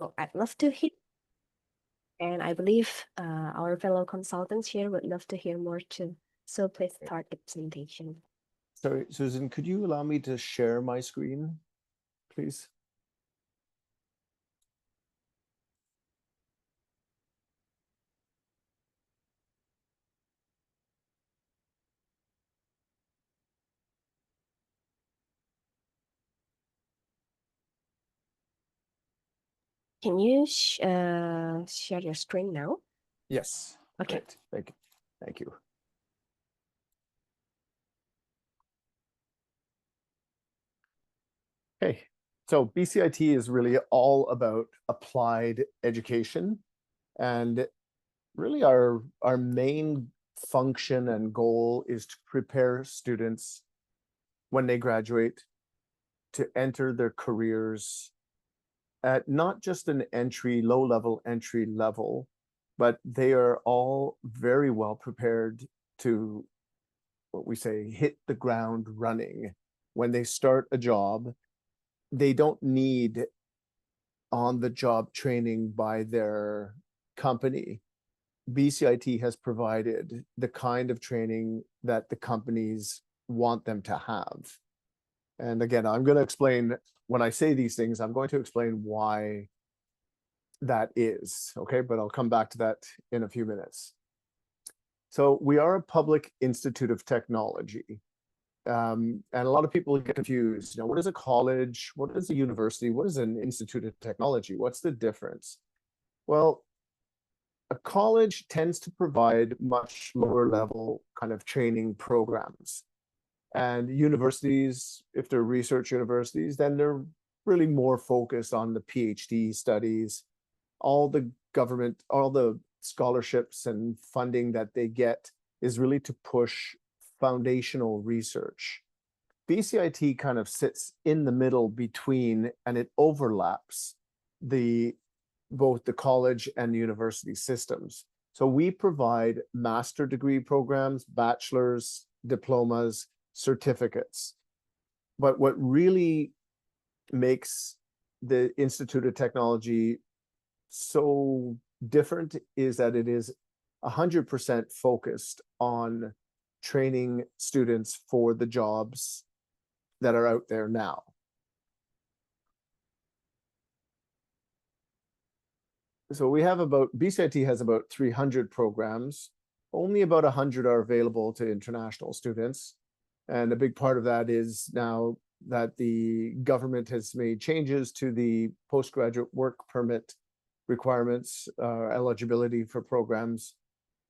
Well, I'd love to hear, and I believe our fellow consultants here would love to hear more too. So please start the presentation. Sorry, Susan, could you allow me to share my screen, please? Can you share your screen now? Yes. Okay. Great. Thank you. Thank you. Okay. So BCIT is really all about applied education, and really our main function and goal is to prepare students when they graduate to enter their careers at not just an low-level entry level, but they are all very well prepared to, what we say, hit the ground running. When they start a job, they don't need on-the-job training by their company. BCIT has provided the kind of training that the companies want them to have. And again, I'm going to explain, when I say these things, I'm going to explain why that is, okay? But I'll come back to that in a few minutes. So we are a public institute of technology. And a lot of people get confused. You know, what is a college? What is a university? What is an institute of technology? What's the difference? Well, a college tends to provide much lower level kind of training programs. And universities, if they're research universities, then they're really more focused on the PhD studies, all the government, all the scholarships and funding that they get is really to push foundational research. BCIT kind of sits in the middle between, and it overlaps both the college and the university systems. So we provide master degree programs, bachelor's, diplomas, certificates. But what really makes the Institute of Technology so different is that it is 100% focused on training students for the jobs that are out there now. So BCIT has about 300 programs. Only about 100 are available to international students. And a big part of that is now that the government has made changes to the postgraduate work permit requirements, eligibility for programs.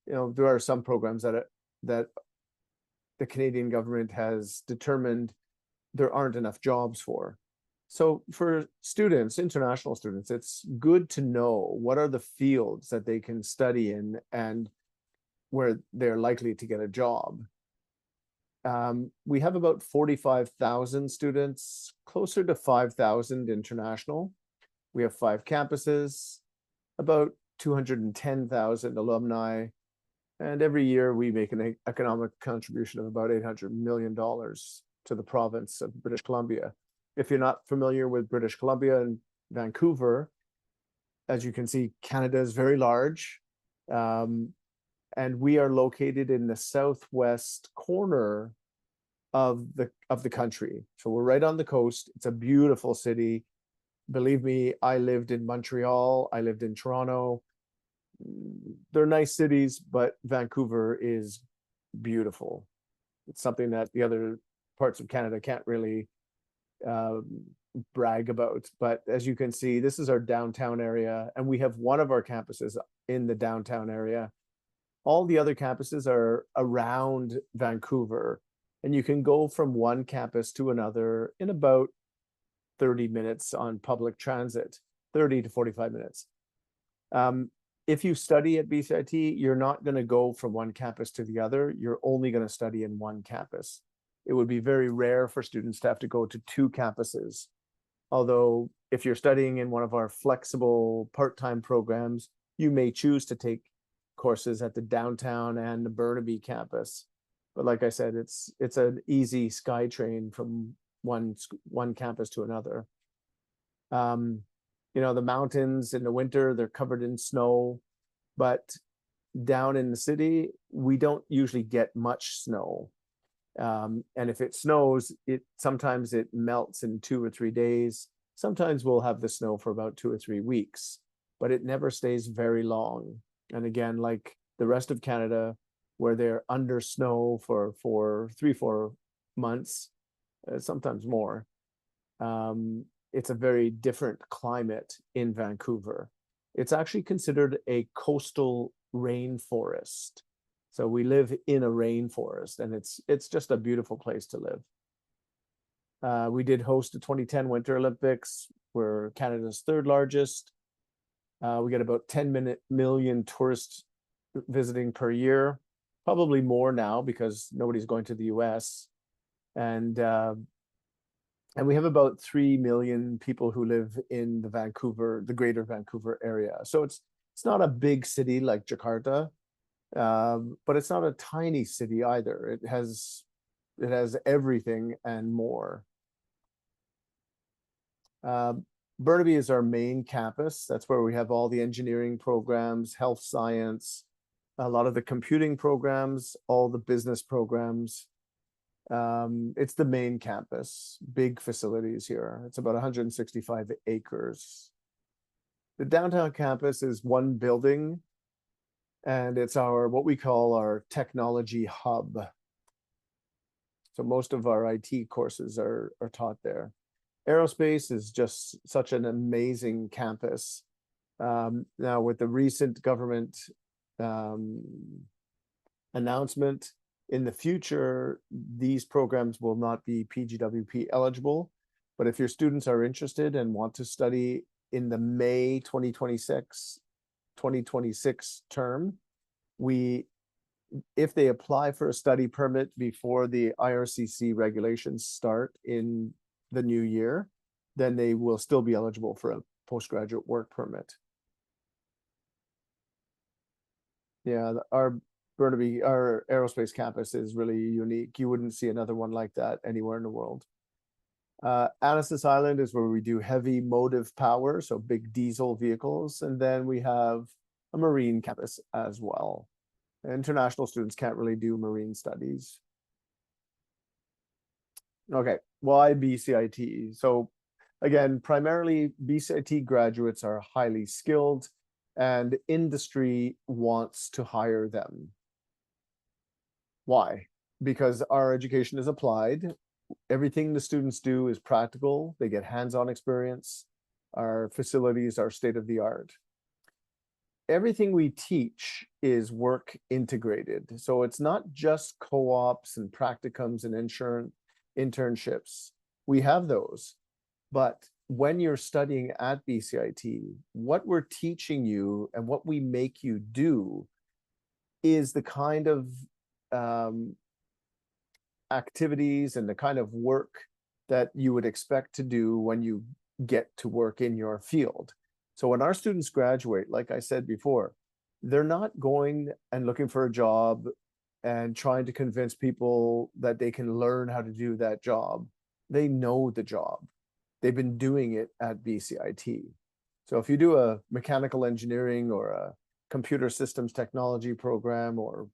You know, there are some programs that the Canadian government has determined there aren't enough jobs for. So for students, international students, it's good to know what are the fields that they can study in and where they're likely to get a job. We have about 45,000 students, closer to 5,000 international. We have 5 campuses, about 210,000 alumni, and every year we make an economic contribution of about $800 million to the province of British Columbia. If you're not familiar with British Columbia and Vancouver, as you can see, Canada is very large. And we are located in the southwest corner of the country. So we're right on the coast. It's a beautiful city. Believe me, I lived in Montreal. I lived in Toronto. They're nice cities, but Vancouver is beautiful. It's something that the other parts of Canada can't really brag about. But as you can see, this is our downtown area, and we have one of our campuses in the downtown area. All the other campuses are around Vancouver, and you can go from one campus to another in about 30 minutes on public transit, 30 to 45 minutes. If you study at BCIT, you're not going to go from one campus to the other. You're only going to study in one campus. It would be very rare for students to have to go to 2 campuses. Although if you're studying in one of our flexible part-time programs, you may choose to take courses at the downtown and the Burnaby campus. But like I said, it's an easy SkyTrain from one campus to another. You know, the mountains in the winter, they're covered in snow, but down in the city, we don't usually get much snow. And if it snows, it sometimes it melts in 2 or 3 days. Sometimes we'll have the snow for about 2 or 3 weeks, but it never stays very long. And again, like the rest of Canada, where they're under snow for 3, 4 months, sometimes more. It's a very different climate in Vancouver. It's actually considered a coastal rainforest. So we live in a rainforest, and it's just a beautiful place to live. We did host the 2010 Winter Olympics. We're Canada's third largest. We get about 10 million tourists visiting per year, probably more now because nobody's going to the US. And we have about 3 million people who live in the greater Vancouver area. So it's not a big city like Jakarta, but it's not a tiny city either. It has everything and more. Burnaby is our main campus. That's where we have all the engineering programs, health science, a lot of the computing programs, all the business programs. It's the main campus, big facilities here. It's about 165 acres. The downtown campus is one building, and it's what we call our technology hub. So most of our IT courses are taught there. Aerospace is just such an amazing campus. Now with the recent government announcement, in the future, these programs will not be PGWP eligible, but if your students are interested and want to study in the May 2026 term, if they apply for a study permit before the IRCC regulations start in the new year, then they will still be eligible for a postgraduate work permit. Yeah, our aerospace campus is really unique. You wouldn't see another one like that anywhere in the world. Annacis Island is where we do heavy motive power, so big diesel vehicles. And then we have a marine campus as well. International students can't really do marine studies. Okay, why BCIT? So again, primarily BCIT graduates are highly skilled and industry wants to hire them. Why? Because our education is applied. Everything the students do is practical. They get hands-on experience. Our facilities are state-of-the-art. Everything we teach is work integrated. So it's not just co-ops and practicums and internships. We have those. But when you're studying at BCIT, what we're teaching you and what we make you do is the kind of activities and the kind of work that you would expect to do when you get to work in your field. So when our students graduate, like I said before, they're not going and looking for a job and trying to convince people that they can learn how to do that job. They know the job. They've been doing it at BCIT. So if you do a mechanical engineering or a computer systems technology program or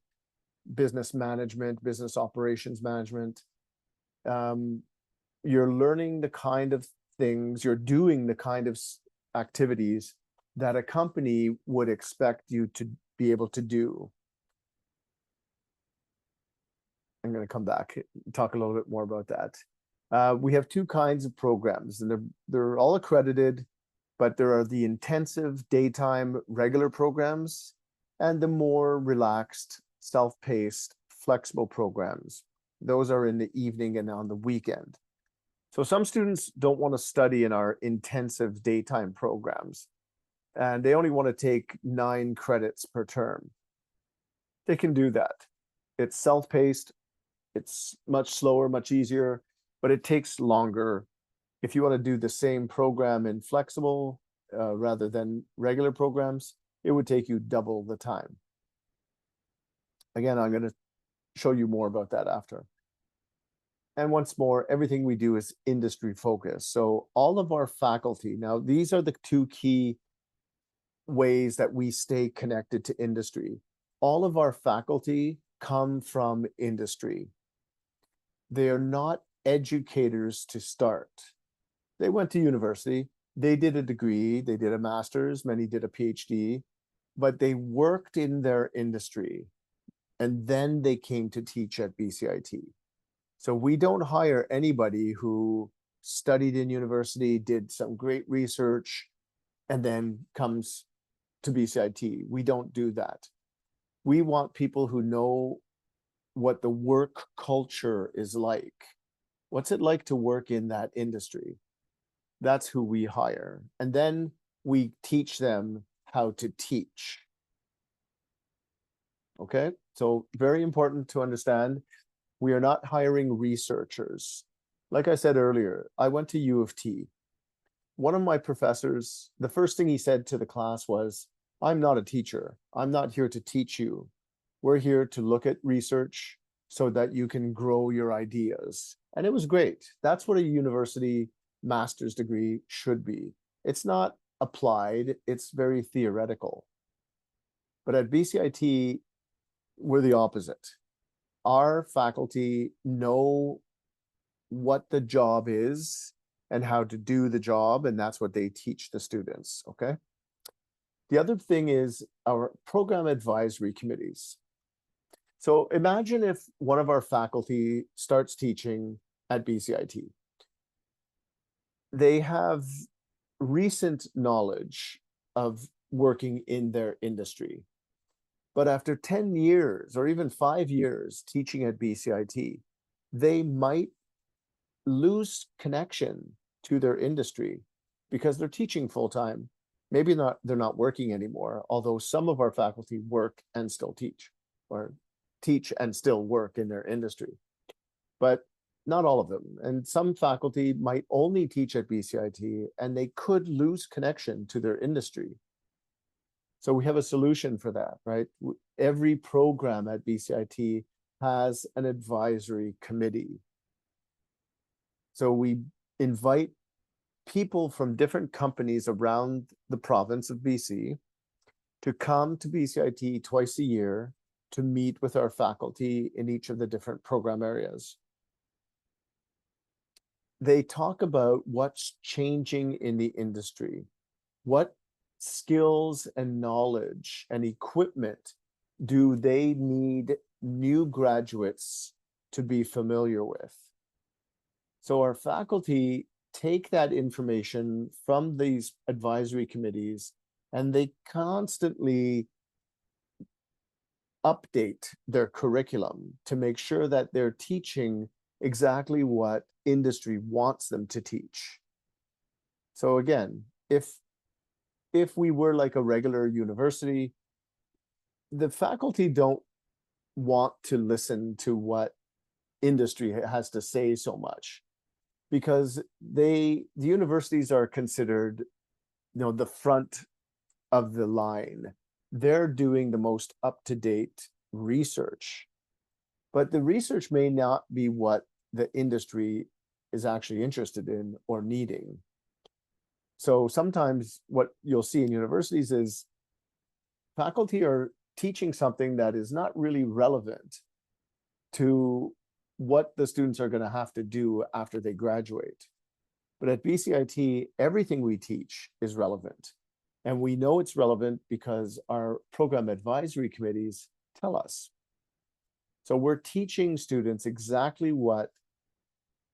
business management, business operations management, you're learning the kind of things, you're doing the kind of activities that a company would expect you to be able to do. I'm going to come back and talk a little bit more about that. We have two kinds of programs, and they're all accredited, but there are the intensive daytime regular programs and the more relaxed, self-paced, flexible programs. Those are in the evening and on the weekend. So some students don't want to study in our intensive daytime programs, and they only want to take 9 credits per term. They can do that. It's self-paced, it's much slower, much easier, but it takes longer. If you want to do the same program in flexible rather than regular programs, it would take you double the time. Again, I'm going to show you more about that after. And once more, everything we do is industry focused. So all of our faculty, now these are the two key ways that we stay connected to industry. All of our faculty come from industry. They are not educators to start. They went to university, they did a degree, they did a master's, many did a PhD, but they worked in their industry and then they came to teach at BCIT. So we don't hire anybody who studied in university, did some great research, and then comes to BCIT. We don't do that. We want people who know what the work culture is like. What's it like to work in that industry? That's who we hire. And then we teach them how to teach. Okay, so very important to understand. We are not hiring researchers. Like I said earlier, I went to U of T. One of my professors, the first thing he said to the class was, I'm not a teacher. I'm not here to teach you. We're here to look at research so that you can grow your ideas. And it was great. That's what a university master's degree should be. It's not applied, it's very theoretical. But at BCIT, we're the opposite. Our faculty know what the job is and how to do the job, and that's what they teach the students, okay? The other thing is our program advisory committees. So imagine if one of our faculty starts teaching at BCIT. They have recent knowledge of working in their industry. But after 10 years or even 5 years teaching at BCIT, they might lose connection to their industry because they're teaching full time. Maybe not, they're not working anymore, although some of our faculty work and still teach, or teach and still work in their industry. But not all of them. And some faculty might only teach at BCIT and they could lose connection to their industry. So we have a solution for that, right? Every program at BCIT has an advisory committee. So we invite people from different companies around the province of BC to come to BCIT twice a year to meet with our faculty in each of the different program areas. They talk about what's changing in the industry, what skills and knowledge and equipment do they need new graduates to be familiar with. So our faculty take that information from these advisory committees and they constantly update their curriculum to make sure that they're teaching exactly what industry wants them to teach. So again, if we were like a regular university, the faculty don't want to listen to what industry has to say so much, because the universities are considered, the front of the line. They're doing the most up-to-date research, but the research may not be what the industry is actually interested in or needing. So sometimes what you'll see in universities is faculty are teaching something that is not really relevant to what the students are going to have to do after they graduate. But at BCIT, everything we teach is relevant. And we know it's relevant because our program advisory committees tell us. So we're teaching students exactly what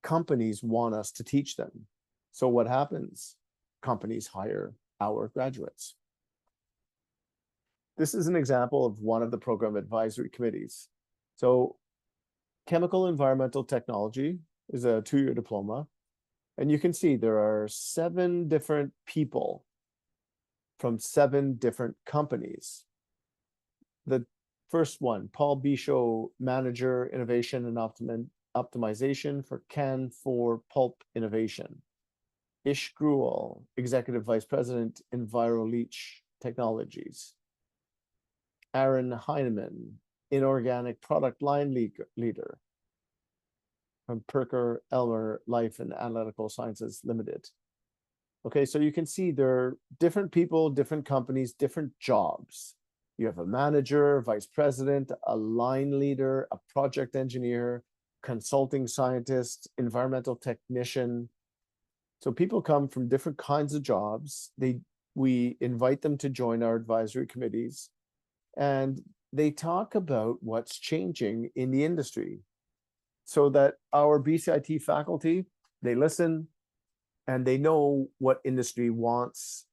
companies want us to teach them. So what happens? Companies hire our graduates. This is an example of one of the program advisory committees. So chemical environmental technology is a 2-year diploma. And you can see there are 7 different people from 7 different companies. The first one, Paul Bichot, Manager, Innovation and Optimization for Can4 Pulp Innovation. Ish Gruel, Executive Vice President, EnviroLeach Technologies. Aaron Heineman, Inorganic Product Line Leader. from Perker Elmer Life and Analytical Sciences Limited. Okay, so you can see there are different people, different companies, different jobs. You have a manager, vice president, a line leader, a project engineer, consulting scientist, environmental technician. So people come from different kinds of jobs. We invite them to join our advisory committees, and they talk about what's changing in the industry, so that our BCIT faculty, they listen and they know what industry wants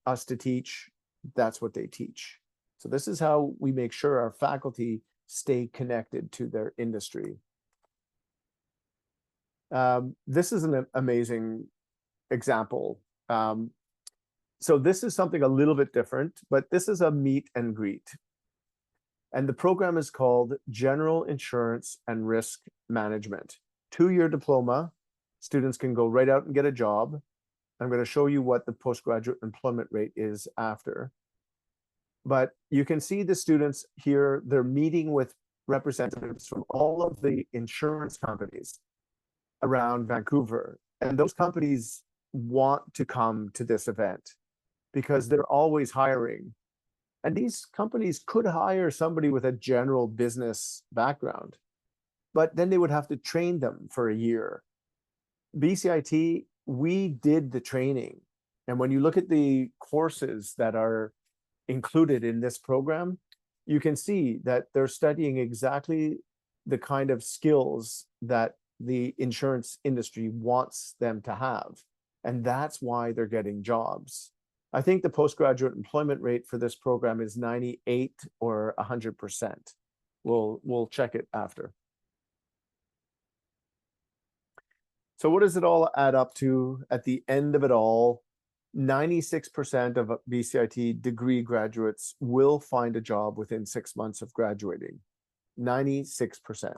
us to teach. That's what they teach. So this is how we make sure our faculty stay connected to their industry. This is an amazing example. So this is something a little bit different, but this is a meet and greet. And the program is called General Insurance and Risk Management. 2-year diploma. Students can go right out and get a job. I'm going to show you what the postgraduate employment rate is after. But you can see the students here, they're meeting with representatives from all of the insurance companies around Vancouver. And those companies want to come to this event because they're always hiring. And these companies could hire somebody with a general business background, but then they would have to train them for a year. BCIT, we did the training. And when you look at the courses that are included in this program, you can see that they're studying exactly the kind of skills that the insurance industry wants them to have. And that's why they're getting jobs. I think the postgraduate employment rate for this program is 98 or 100%. We'll check it after. So what does it all add up to at the end of it all? 96% of BCIT degree graduates will find a job within 6 months of graduating. 96%.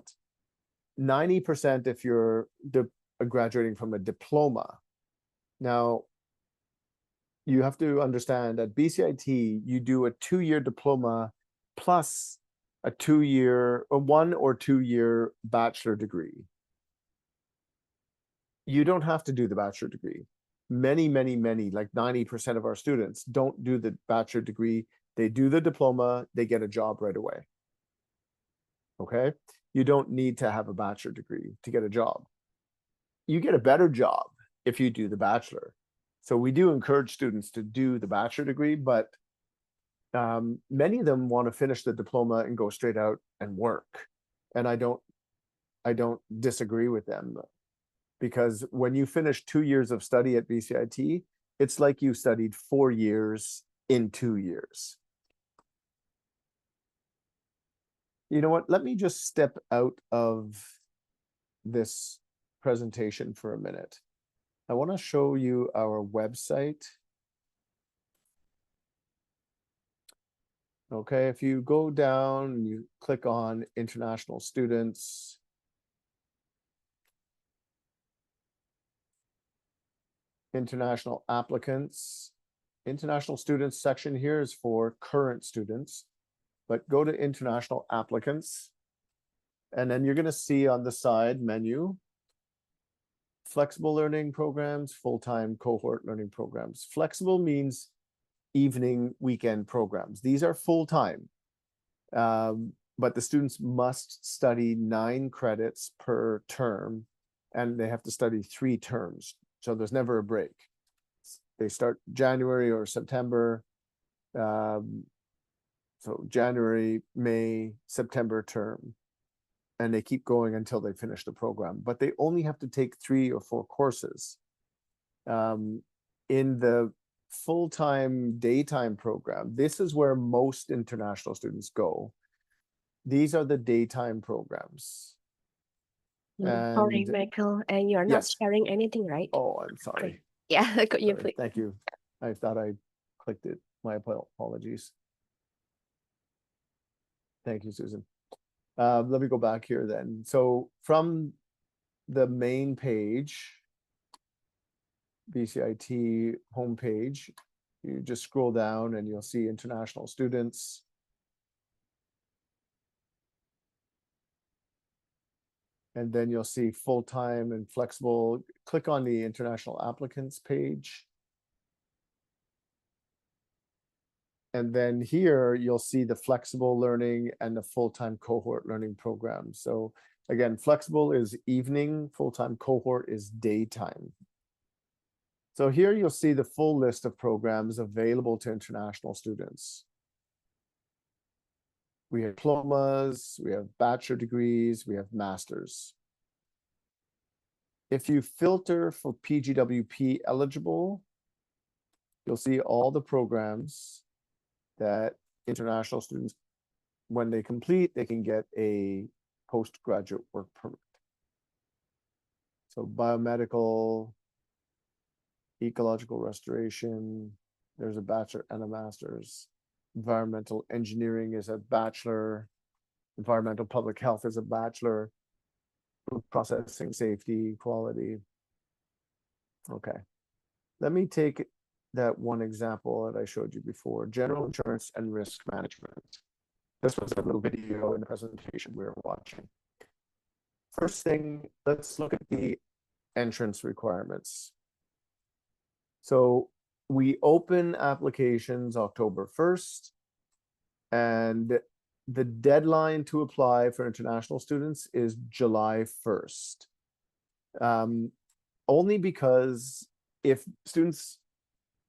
90% if you're graduating from a diploma. Now, you have to understand at BCIT, you do a 2-year diploma plus a 2-year, a 1 or 2 year bachelor degree. You don't have to do the bachelor degree. Many, like 90% of our students don't do the bachelor degree. They do the diploma, they get a job right away. Okay? You don't need to have a bachelor degree to get a job. You get a better job if you do the bachelor. So we do encourage students to do the bachelor degree, but many of them want to finish the diploma and go straight out and work. And I don't disagree with them, because when you finish 2 years of study at BCIT, it's like you studied 4 years in 2 years. You know what? Let me just step out of this presentation for a minute. I want to show you our website. Okay, if you go down and you click on international students, international applicants, international students section here is for current students, but go to international applicants, and then you're going to see on the side menu, flexible learning programs, full-time cohort learning programs. Flexible means evening, weekend programs. These are full-time, but the students must study 9 credits per term, and they have to study 3 terms. So there's never a break. They start January or September. So January, May, September term. And they keep going until they finish the program. But they only have to take 3 or 4 courses. In the full-time daytime program, this is where most international students go. These are the daytime programs. Sorry, Michael, and you're not yes. sharing anything, right? Oh, I'm sorry. Okay. Yeah, could you please? Thank you. I thought I clicked it. My apologies. Thank you, Susan. Let me go back here then. So from the main page, BCIT homepage, you just scroll down and you'll see international students. And then you'll see full-time and flexible. Click on the international applicants page. And then here you'll see the flexible learning and the full-time cohort learning program. So again, flexible is evening, full-time cohort is daytime. So here you'll see the full list of programs available to international students. We have diplomas, we have bachelor degrees, we have masters. If you filter for PGWP eligible, you'll see all the programs that international students, when they complete, they can get a postgraduate work permit. So biomedical, ecological restoration, there's a bachelor and a master's. Environmental engineering is a bachelor. Environmental public health is a bachelor. Food processing, safety, quality. Okay. Let me take that one example that I showed you before, general insurance and risk management. This was a little video in the presentation we were watching. First thing, let's look at the entrance requirements. So we open applications October 1st, and the deadline to apply for international students is July 1st. Only because if students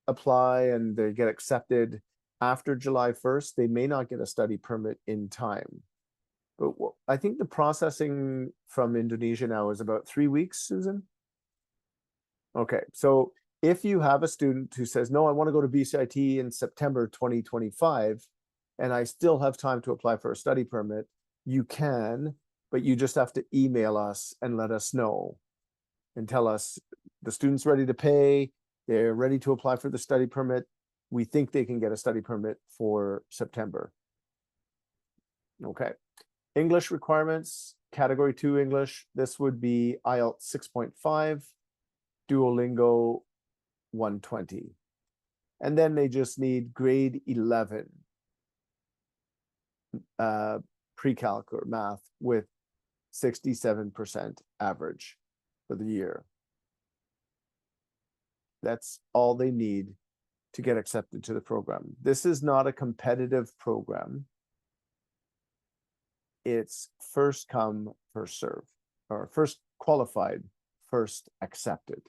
apply and they get accepted after July 1st, they may not get a study permit in time. But I think the processing from Indonesia now is about 3 weeks, Susan? Okay, so if you have a student who says, no, I want to go to BCIT in September 2025, and I still have time to apply for a study permit, you can, but you just have to email us and let us know and tell us the student's ready to pay, they're ready to apply for the study permit. We think they can get a study permit for September. Okay. English requirements, category 2 English. This would be IELTS 6.5, Duolingo 120. And then they just need grade 11 pre-calc or math with 67% average for the year. That's all they need to get accepted to the program. This is not a competitive program. It's first come, first serve, or first qualified, first accepted.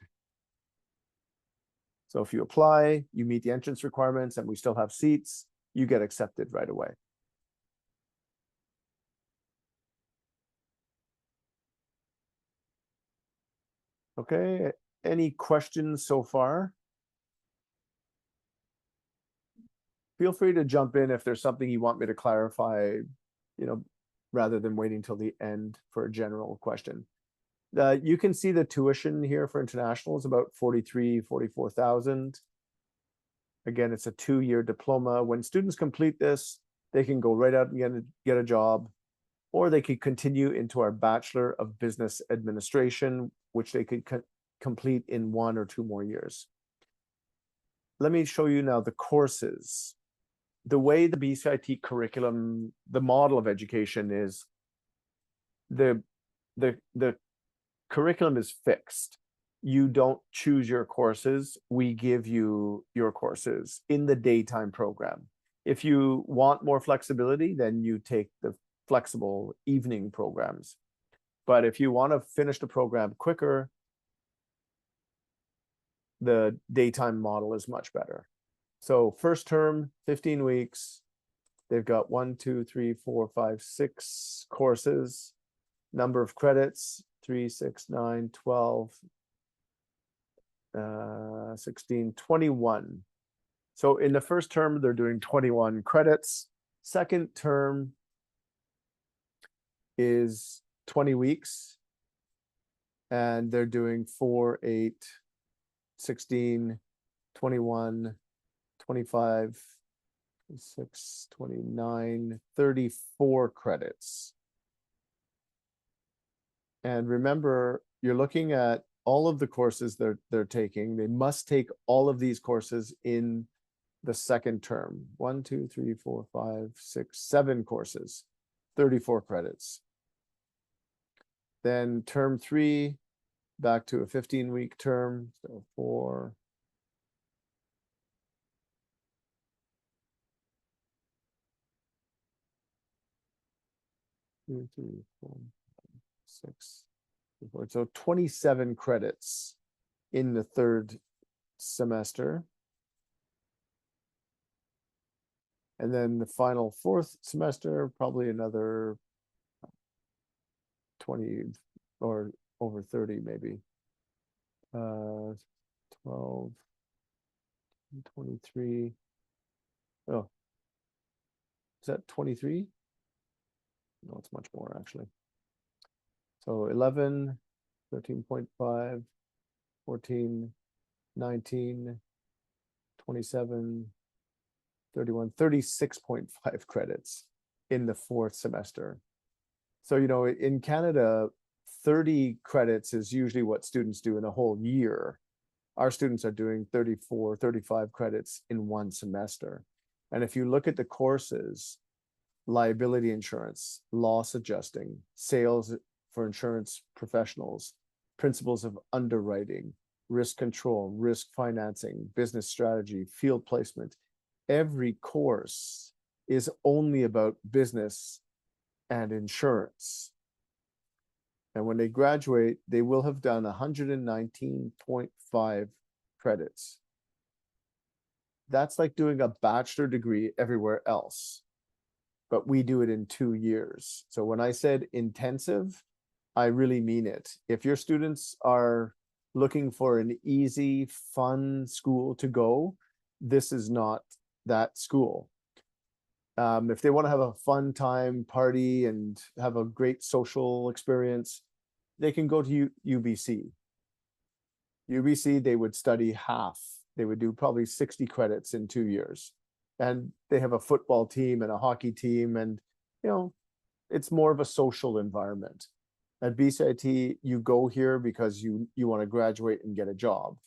So if you apply, you meet the entrance requirements, and we still have seats, you get accepted right away. Okay, any questions so far? Feel free to jump in if there's something you want me to clarify, rather than waiting till the end for a general question. You can see the tuition here for international is about 44,000. Again, it's a 2-year diploma. When students complete this, they can go right out and get a job, or they could continue into our Bachelor of Business Administration, which they could complete in 1 or 2 more years. Let me show you now the courses. The way the BCIT curriculum, the model of education is, the curriculum is fixed. You don't choose your courses. We give you your courses in the daytime program. If you want more flexibility, then you take the flexible evening programs. But if you want to finish the program quicker, the daytime model is much better. So first term, 15 weeks. They've got 1, 2, 3, 4, 5, 6 courses. Number of credits, 3, 6, 9, 12, 16, 21. So in the first term, they're doing 21 credits. Second term is 20 weeks. And they're doing 4, 8, 16, 21, 25, 26, 29, 34 credits. And remember, you're looking at all of the courses they're taking. They must take all of these courses in the second term. 1, 2, 3, 4, 5, 6, 7 courses, 34 credits. Then term 3, back to a 15-week term. So 4. Two, 3, 4, 6. So 27 credits in the 3rd semester. And then the final 4th semester, probably another 20 or over 30 maybe. 12, 23. Oh, is that 23? No, it's much more actually. So 11, 13.5, 14, 19, 27, 31, 36.5 credits in the 4th semester. So, you know, in Canada, 30 credits is usually what students do in a whole year. Our students are doing 34, 35 credits in one semester. And if you look at the courses, liability insurance, loss adjusting, sales for insurance professionals, principles of underwriting, risk control, risk financing, business strategy, field placement, every course is only about business and insurance. And when they graduate, they will have done 119.5 credits. That's like doing a bachelor degree everywhere else, but we do it in 2 years. So when I said intensive, I really mean it. If your students are looking for an easy, fun school to go, this is not that school. If they want to have a fun time, party, and have a great social experience, they can go to UBC. UBC, they would study half. They would do probably 60 credits in 2 years. And they have a football team and a hockey team, and, you know, it's more of a social environment. At BCIT, you go here because you want to graduate and get a job.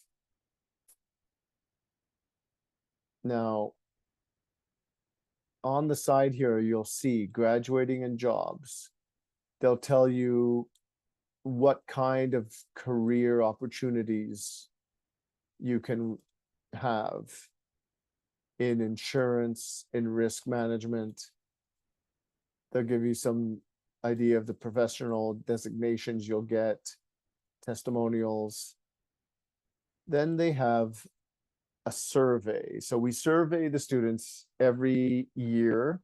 Now, on the side here, you'll see graduating and jobs. They'll tell you what kind of career opportunities you can have in insurance, in risk management. They'll give you some idea of the professional designations you'll get, testimonials. Then they have a survey. So we survey the students every year.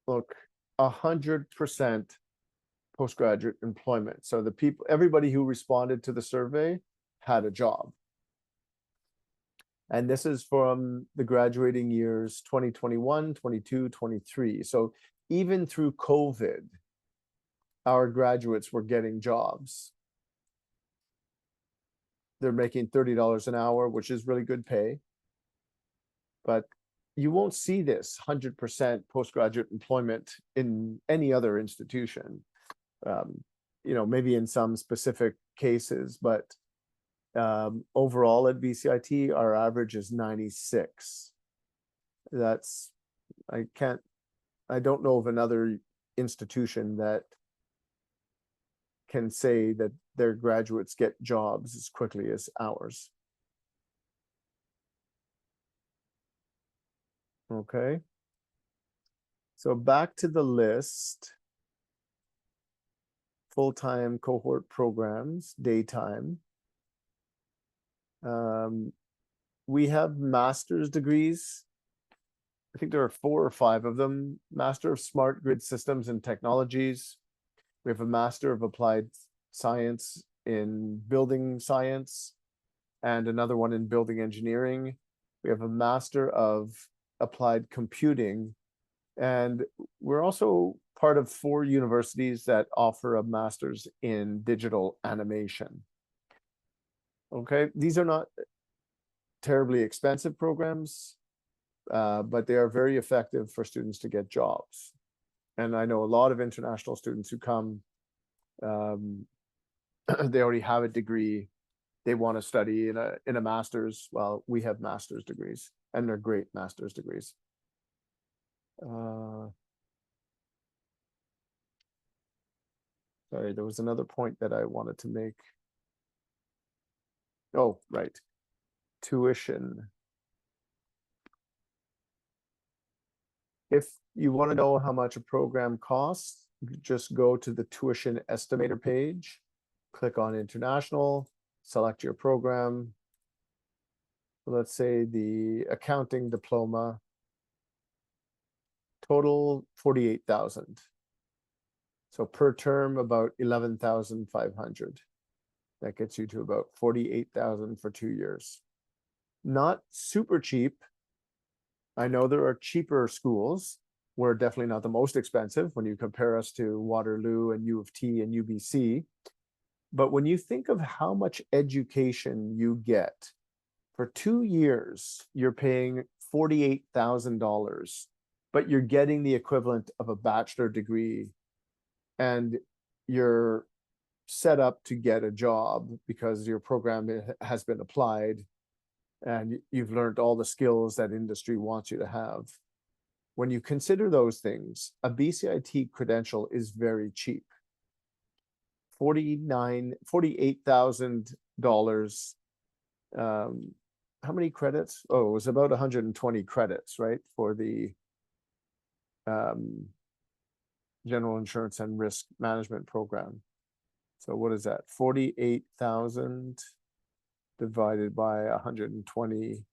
Look, 100% postgraduate employment. So the people, everybody who responded to the survey had a job. And this is from the graduating years 2021, 22, 23. So even through COVID, our graduates were getting jobs. They're making $30 an hour, which is really good pay. But you won't see this 100% postgraduate employment in any other institution. You know, maybe in some specific cases, but overall at BCIT, our average is 96. That's, I don't know of another institution that can say that their graduates get jobs as quickly as ours. Okay. So back to the list. Full-time cohort programs, daytime. We have master's degrees. I think there are 4 or 5 of them. Master of Smart Grid Systems and Technologies. We have a Master of Applied Science in Building Science and another one in Building Engineering. We have a Master of Applied Computing. And we're also part of 4 universities that offer a master's in digital animation. Okay, these are not terribly expensive programs, but they are very effective for students to get jobs. And I know a lot of international students who come, they already have a degree, they want to study in a master's. Well, we have master's degrees, and they're great master's degrees. Sorry, there was another point that I wanted to make. Oh, right. Tuition. If you want to know how much a program costs, just go to the tuition estimator page, click on international, select your program. Let's say the accounting diploma, total 48,000. So per term, about 11,500. That gets you to about 48,000 for 2 years. Not super cheap. I know there are cheaper schools. We're definitely not the most expensive when you compare us to Waterloo and U of T and UBC. But when you think of how much education you get for 2 years, you're paying $48,000, but you're getting the equivalent of a bachelor degree, and you're set up to get a job because your program has been applied and you've learned all the skills that industry wants you to have. When you consider those things, a BCIT credential is very cheap. $48,000. How many credits? Oh, it was about 120 credits, right? For the general insurance and risk management program. So what is that? 48,000 divided by 120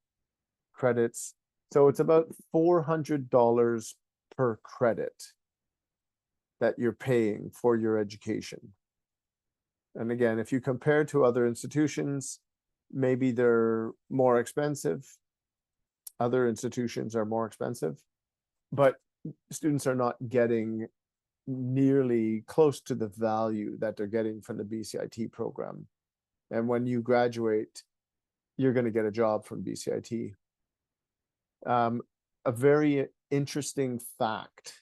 credits. So it's about $400 per credit that you're paying for your education. And again, if you compare to other institutions, maybe they're more expensive. Other institutions are more expensive, but students are not getting nearly close to the value that they're getting from the BCIT program. And when you graduate, you're going to get a job from BCIT. A very interesting fact,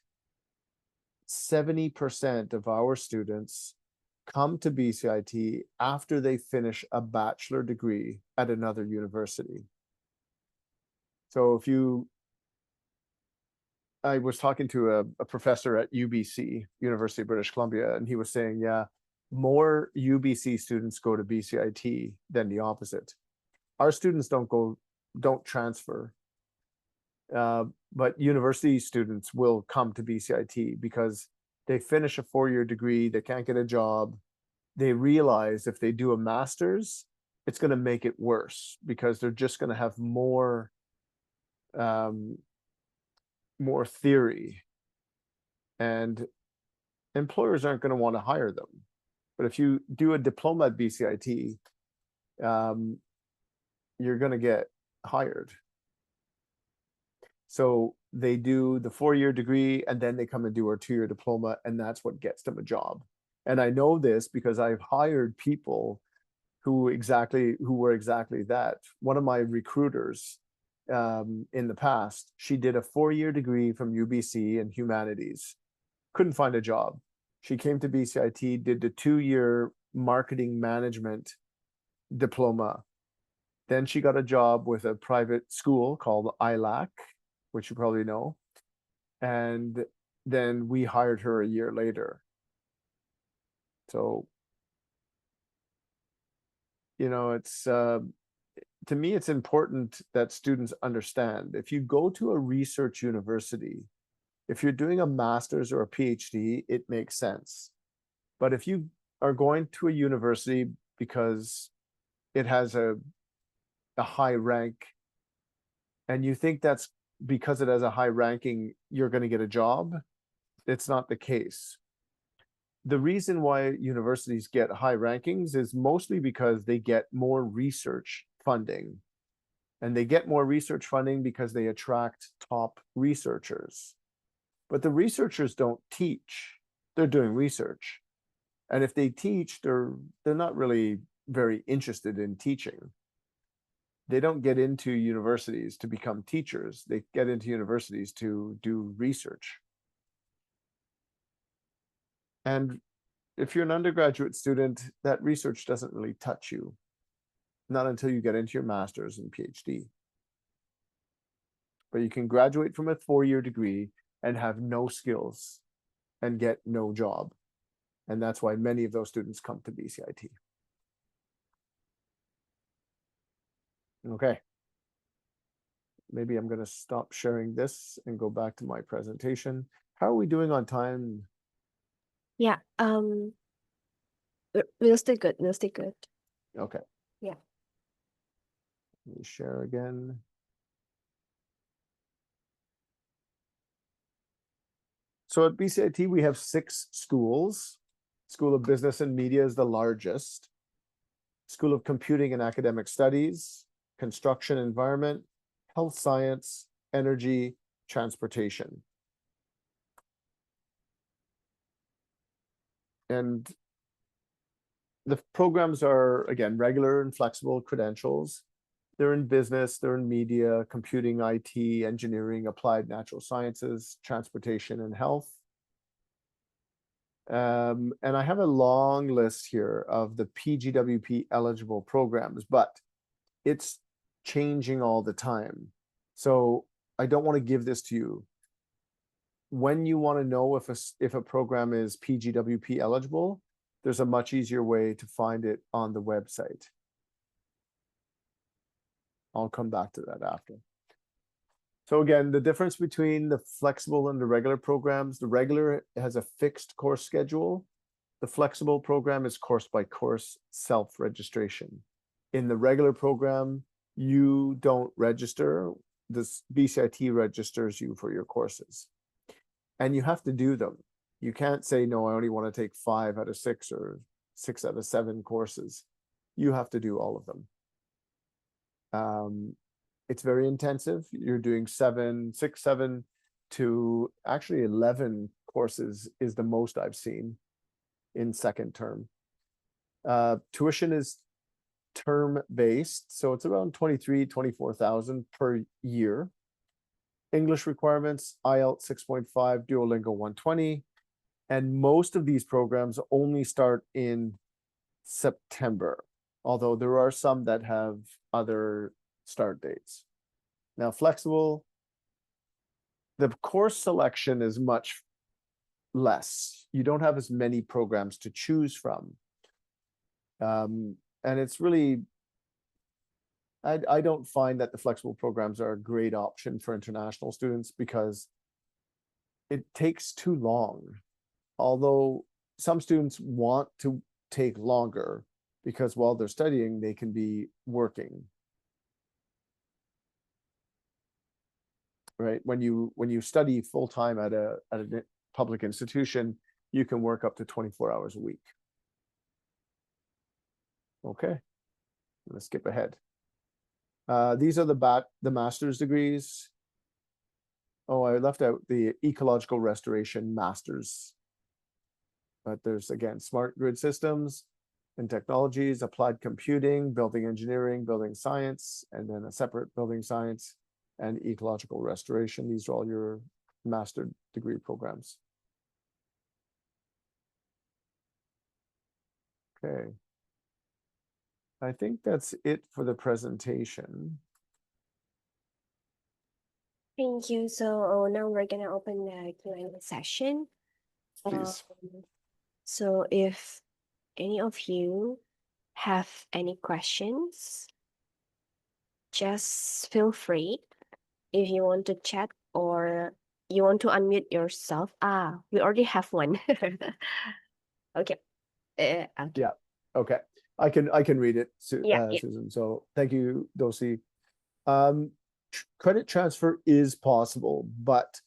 70% of our students come to BCIT after they finish a bachelor degree at another university. So I was talking to a professor at UBC, University of British Columbia, and he was saying, yeah, more UBC students go to BCIT than the opposite. Our students don't transfer, but university students will come to BCIT because they finish a 4-year degree, they can't get a job. They realize if they do a master's, it's going to make it worse because they're just going to have more theory, and employers aren't going to want to hire them. But if you do a diploma at BCIT, you're going to get hired. So they do the 4-year degree and then they come and do our 2-year diploma, and that's what gets them a job. And I know this because I've hired people who were exactly that. One of my recruiters in the past, she did a 4-year degree from UBC in humanities, couldn't find a job. She came to BCIT, did the 2-year marketing management diploma. Then she got a job with a private school called ILAC, which you probably know. And then we hired her a year later. So, it's to me, it's important that students understand if you go to a research university, if you're doing a master's or a PhD, it makes sense. But if you are going to a university because it has a high rank, and you think that's because it has a high ranking, you're going to get a job, it's not the case. The reason why universities get high rankings is mostly because they get more research funding. And they get more research funding because they attract top researchers. But the researchers don't teach, they're doing research. And if they teach, they're not really very interested in teaching. They don't get into universities to become teachers. They get into universities to do research. And if you're an undergraduate student, that research doesn't really touch you, not until you get into your master's and PhD. But you can graduate from a 4-year degree and have no skills and get no job. And that's why many of those students come to BCIT. Okay. Maybe I'm going to stop sharing this and go back to my presentation. How are we doing on time? Yeah, we'll stay good. We'll stay good. Okay. Yeah. Let me share again. So at BCIT, we have 6 schools. School of Business and Media is the largest. School of Computing and Academic Studies, Construction Environment, Health Science, Energy, Transportation. And the programs are, again, regular and flexible credentials. They're in business, they're in media, computing, IT, engineering, applied natural sciences, transportation, and health. And I have a long list here of the PGWP eligible programs, but it's changing all the time. So I don't want to give this to you. When you want to know if a program is PGWP eligible, there's a much easier way to find it on the website. I'll come back to that after. So again, the difference between the flexible and the regular programs, the regular has a fixed course schedule. The flexible program is course by course self-registration. In the regular program, you don't register. This BCIT registers you for your courses. And you have to do them. You can't say, no, I only want to take 5 out of 6 or 6 out of 7 courses. You have to do all of them. It's very intensive. You're doing 7 to actually 11 courses is the most I've seen in second term. Tuition is term based, so it's around 24,000 per year. English requirements, IELTS 6.5, Duolingo 120, and most of these programs only start in September, although there are some that have other start dates. Now, flexible, the course selection is much less. You don't have as many programs to choose from. And it's really, I don't find that the flexible programs are a great option for international students because it takes too long. Although some students want to take longer because while they're studying, they can be working. Right? When you study full-time at a public institution, you can work up to 24 hours a week. Okay, let's skip ahead. These are the master's degrees. Oh, I left out the ecological restoration master's. But there's, again, smart grid systems and technologies, applied computing, building engineering, building science, and then a separate building science and ecological restoration. These are all your master degree programs. Okay. I think that's it for the presentation. Thank you. So now we're gonna open the Q&A session. Please. So if any of you have any questions, just feel free. If you want to chat or you want to unmute yourself. We already have one. Okay. Okay. Yeah. Okay. I can read it, Yeah. Susan. So thank you, Dosi. Credit transfer is possible, but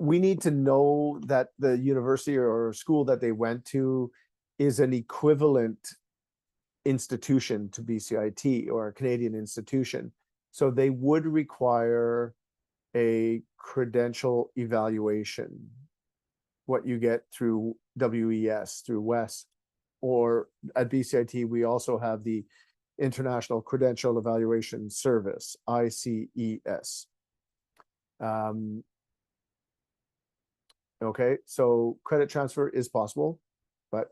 we need to know that the university or school that they went to is an equivalent institution to BCIT or a Canadian institution. So they would require a credential evaluation, what you get through WES, through WES, or at BCIT, we also have the International Credential Evaluation Service, ICES. Okay, so credit transfer is possible, but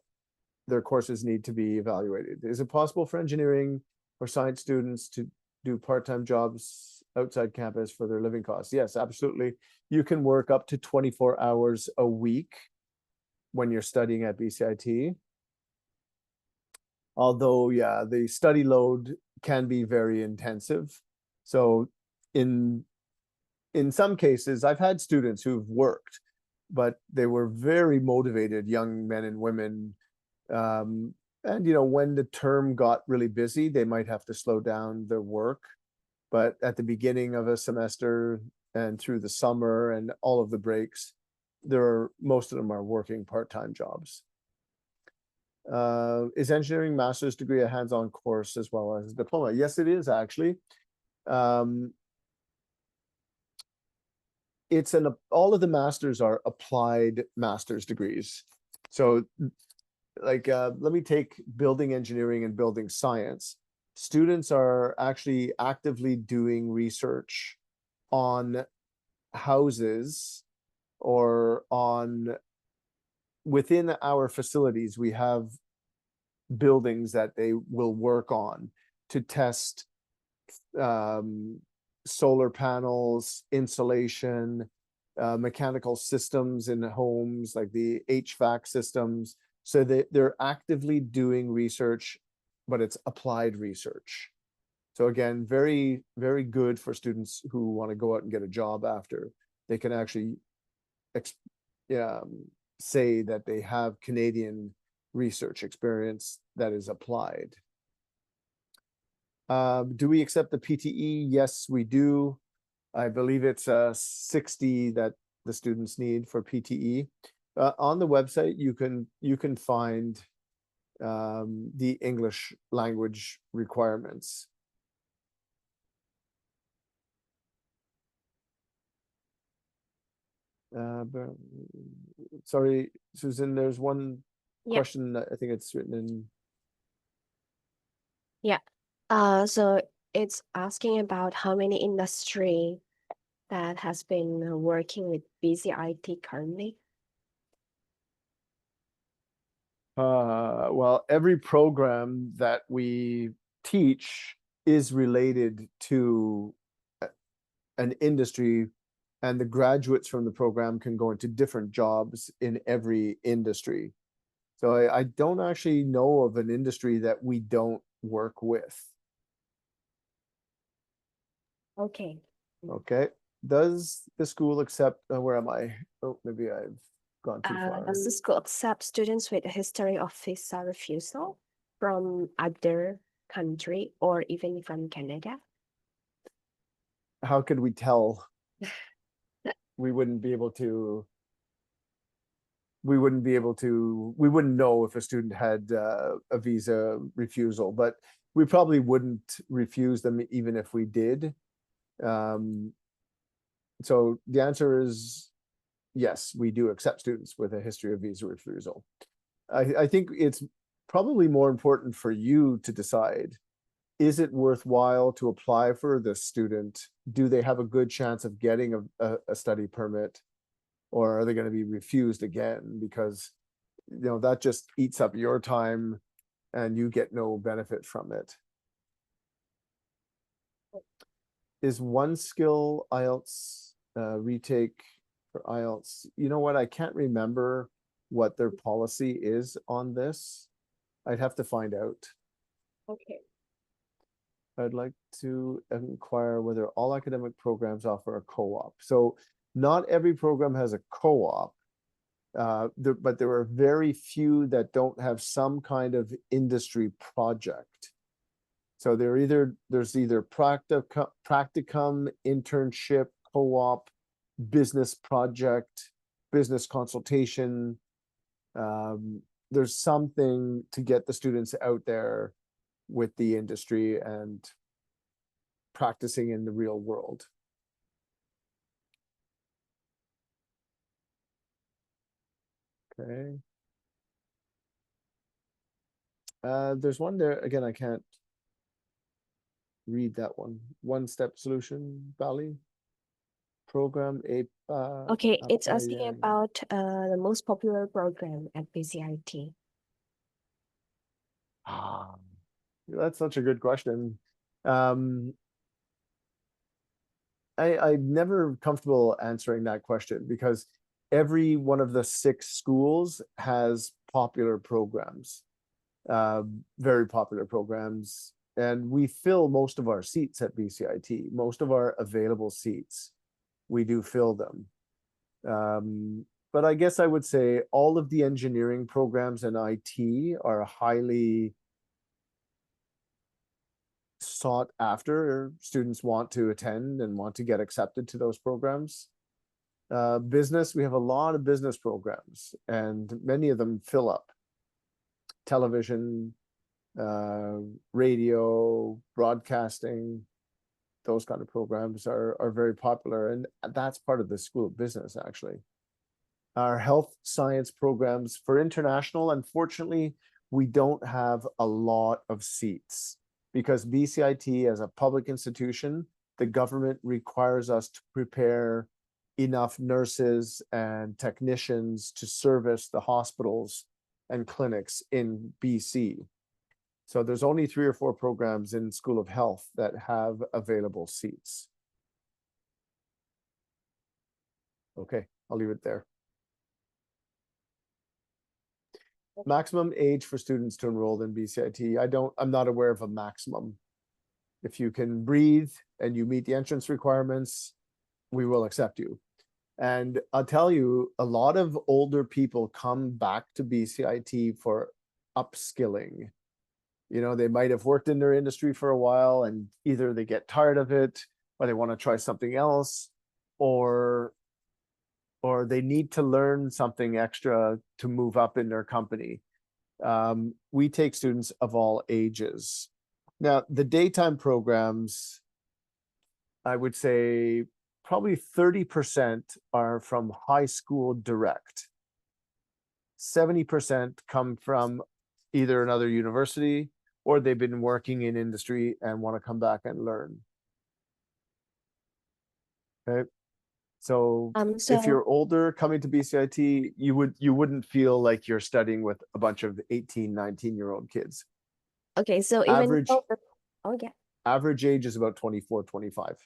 their courses need to be evaluated. Is it possible for engineering or science students to do part-time jobs outside campus for their living costs. Yes, absolutely. You can work up to 24 hours a week when you're studying at BCIT. Although, yeah, the study load can be very intensive. So in some cases, I've had students who've worked, but they were very motivated young men and women. And when the term got really busy, they might have to slow down their work. But at the beginning of a semester and through the summer and all of the breaks, most of them are working part-time jobs. Is engineering master's degree a hands-on course as well as a diploma? Yes, it is actually. All of the masters are applied master's degrees. So like, let me take building engineering and building science. Students are actually actively doing research on houses or within our facilities, we have buildings that they will work on to test solar panels, insulation, mechanical systems in homes, like the HVAC systems. So they're actively doing research, but it's applied research. So again, very, very good for students who want to go out and get a job after. They can actually say that they have Canadian research experience that is applied. Do we accept the PTE? Yes, we do. I believe it's 60 that the students need for PTE. On the website, you can find the English language requirements. Sorry, Susan, there's one question that I think it's written in. Yeah. So it's asking about how many industry that has been working with BCIT currently. Well, every program that we teach is related to an industry, and the graduates from the program can go into different jobs in every industry. So I don't actually know of an industry that we don't work with. Okay. Okay. Does the school accept, where am I? Oh, maybe I've gone too far. Does the school accept students with a history of visa refusal from other country or even from Canada? How could we tell? We wouldn't know if a student had a visa refusal, but we probably wouldn't refuse them even if we did. So the answer is yes, we do accept students with a history of visa refusal. I think it's probably more important for you to decide, is it worthwhile to apply for this student? Do they have a good chance of getting a study permit? Or are they going to be refused again? Because that just eats up your time and you get no benefit from it. Is one skill IELTS retake for IELTS? You know what? I can't remember what their policy is on this. I'd have to find out. Okay. I'd like to inquire whether all academic programs offer a co-op. So not every program has a co-op, but there are very few that don't have some kind of industry project. So there's either practicum, internship, co-op, business project, business consultation. There's something to get the students out there with the industry and practicing in the real world. Okay. There's one there, again, I can't read that one. One-step solution, Bali program, Okay, it's asking about the most popular program at BCIT. That's such a good question. I'm never comfortable answering that question because every one of the 6 schools has popular programs, very popular programs, and we fill most of our seats at BCIT. Most of our available seats, we do fill them. But I guess I would say all of the engineering programs and IT are highly sought after. Students want to attend and want to get accepted to those programs. Business, we have a lot of business programs, and many of them fill up. Television, radio, broadcasting, those kind of programs are very popular, and that's part of the School of Business, actually. Our health science programs for international, unfortunately, we don't have a lot of seats because BCIT, as a public institution, the government requires us to prepare enough nurses and technicians to service the hospitals and clinics in BC. So there's only 3 or 4 programs in School of Health that have available seats. Okay, I'll leave it there. Maximum age for students to enroll in BCIT. I'm not aware of a maximum. If you can breathe and you meet the entrance requirements, we will accept you. And I'll tell you, a lot of older people come back to BCIT for upskilling. You know, they might have worked in their industry for a while and either they get tired of it or they want to try something else, or they need to learn something extra to move up in their company. We take students of all ages. Now, the daytime programs, I would say probably 30% are from high school direct. 70% come from either another university or they've been working in industry and want to come back and learn. Okay. So if you're older coming to BCIT, you wouldn't feel like you're studying with a bunch of 18, 19-year-old kids. Okay, so even though average age is about 24, 25.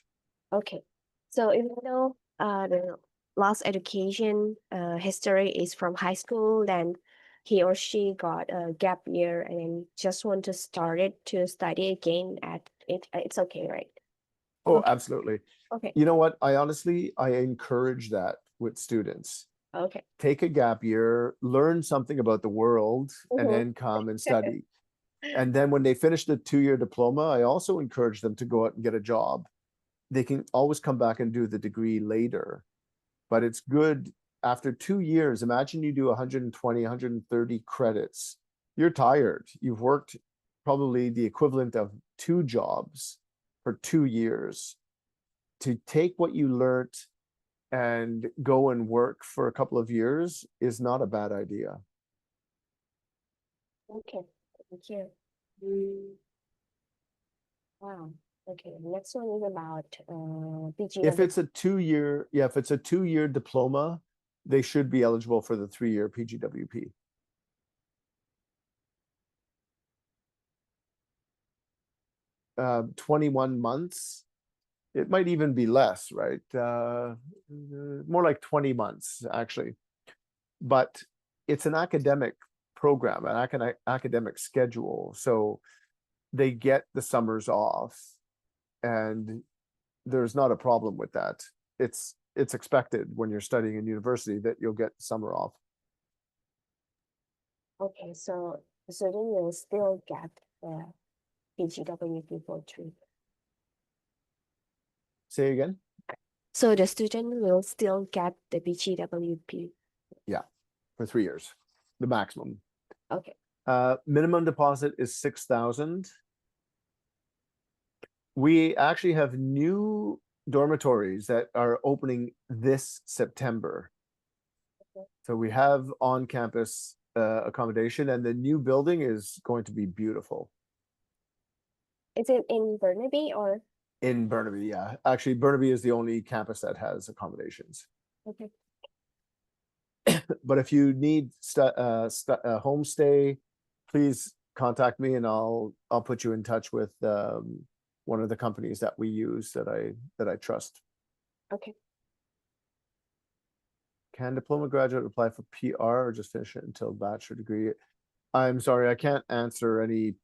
Okay, so even though the last education history is from high school, then he or she got a gap year and then just want to start it to study again at it, it's okay, right? Oh, Okay. absolutely. Okay. You know what? I encourage that with students. Okay. Take a gap year, learn something about the world, and then come and study. And then when they finish the 2-year diploma, I also encourage them to go out and get a job. They can always come back and do the degree later. But it's good after 2 years. Imagine you do 120, 130 credits. You're tired. You've worked probably the equivalent of 2 jobs for 2 years. To take what you learned and go and work for a couple of years is not a bad idea. Okay, thank you. Wow. Okay, next one is about PGW. If it's a 2-year diploma, they should be eligible for the 3-year PGWP. 21 months. It might even be less, right? More like 20 months, actually. But it's an academic program, an academic schedule. So they get the summers off, and there's not a problem with that. It's expected when you're studying in university that you'll get summer off. Okay, so the student will still get the PGWP for 3. Say again? So the student will still get the BGWP. Yeah, for 3 years, the maximum. Okay. Minimum deposit is 6,000. We actually have new dormitories that are opening this September. Okay. So we have on-campus accommodation, and the new building is going to be beautiful. Is it in Burnaby or? In Burnaby, yeah. Actually, Burnaby is the only campus that has accommodations. Okay. But if you need homestay, please contact me and I'll put you in touch with one of the companies that we use that I trust. Okay. Can diploma graduate apply for PR or just finish it until bachelor degree? I'm sorry, I can't answer any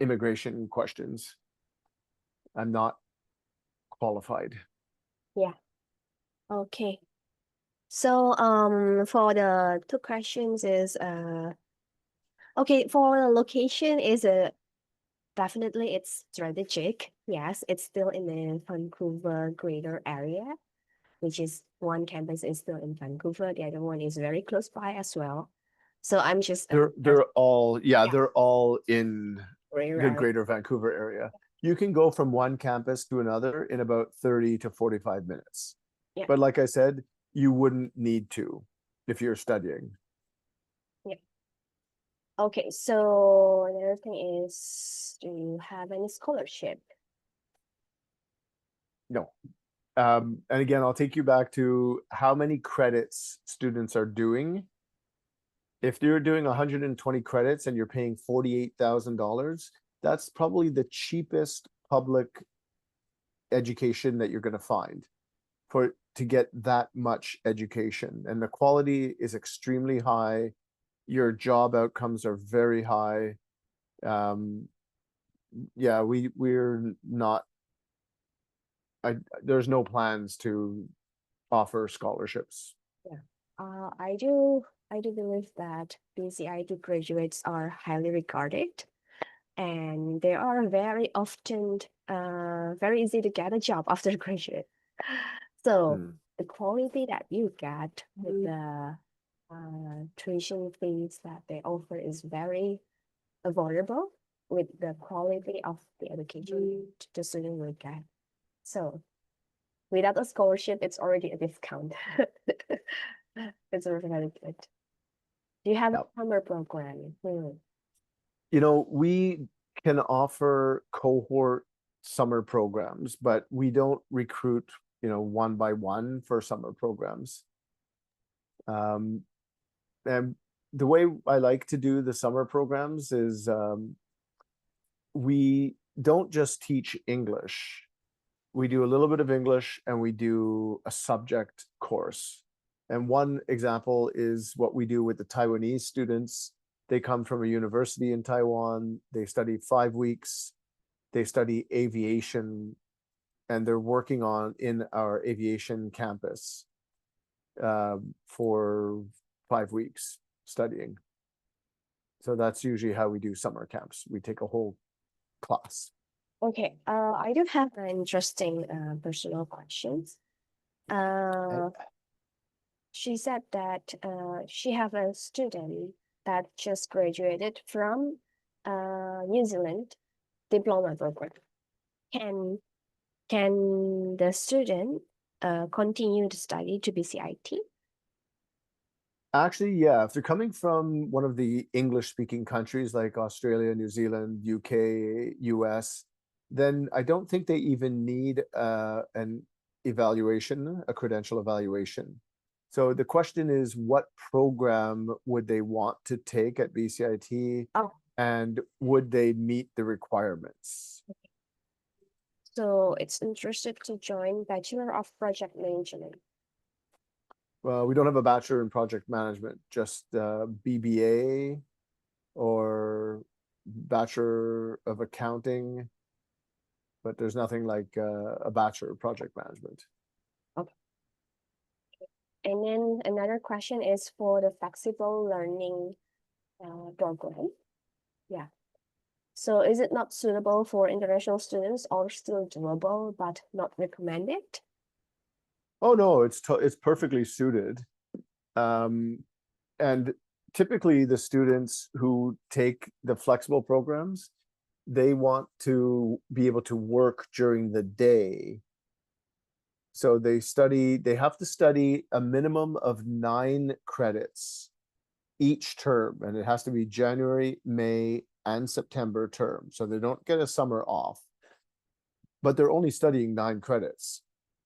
immigration questions. I'm not qualified. Yeah. Okay. So for the two questions is okay, for the location is a definitely it's strategic. Yes, it's still in the Vancouver greater area, which is one campus is still in Vancouver, the other one is very close by as well. So I'm just They're all, yeah, yeah, they're all in greater the area. greater Vancouver area. You can go from one campus to another in about 30 to 45 minutes. Yeah, But like I said, you wouldn't need to if you're studying. yeah. Okay, so another thing is, do you have any scholarship? No. And again, I'll take you back to how many credits students are doing. If you're doing 120 credits and you're paying $48,000, that's probably the cheapest public education that you're going to find for to get that much education. And the quality is extremely high. Your job outcomes are very high. Yeah, we're not, there's no plans to offer scholarships. Yeah. I do believe that BCIT graduates are highly regarded and they are very often very easy to get a job after graduate. So Hmm. the quality that you get with the tuition fees that they offer is very affordable with the quality of the education the student will get. So without a scholarship, it's already a discount. It's really good. Do you have a Yeah. summer program? We can offer cohort summer programs, but we don't recruit, one by one for summer programs. And the way I like to do the summer programs is we don't just teach English. We do a little bit of English and we do a subject course. And one example is what we do with the Taiwanese students. They come from a university in Taiwan. They study 5 weeks. They study aviation and they're working on in our aviation campus for 5 weeks studying. So that's usually how we do summer camps. We take a whole class. Okay, I do have an interesting personal questions. Okay. She said that she have a student that just graduated from New Zealand diploma program. Can can the student continue to study to BCIT? Actually, yeah, if they're coming from one of the English speaking countries like Australia, New Zealand, UK, US, then I don't think they even need an evaluation, a credential evaluation. So the question is, what program would they want to take at BCIT Oh, and would they meet the requirements? so it's interested to join Bachelor of Project Management. Well, we don't have a bachelor in project management, just BBA or bachelor of accounting, but there's nothing like a bachelor of project management. Okay. And then another question is for the flexible learning program. Yeah. So is it not suitable for international students or still doable but not recommended? Oh no, it's perfectly suited. And typically the students who take the flexible programs, they want to be able to work during the day. So they have to study a minimum of 9 credits each term, and it has to be January, May, and September term. So they don't get a summer off, but they're only studying 9 credits.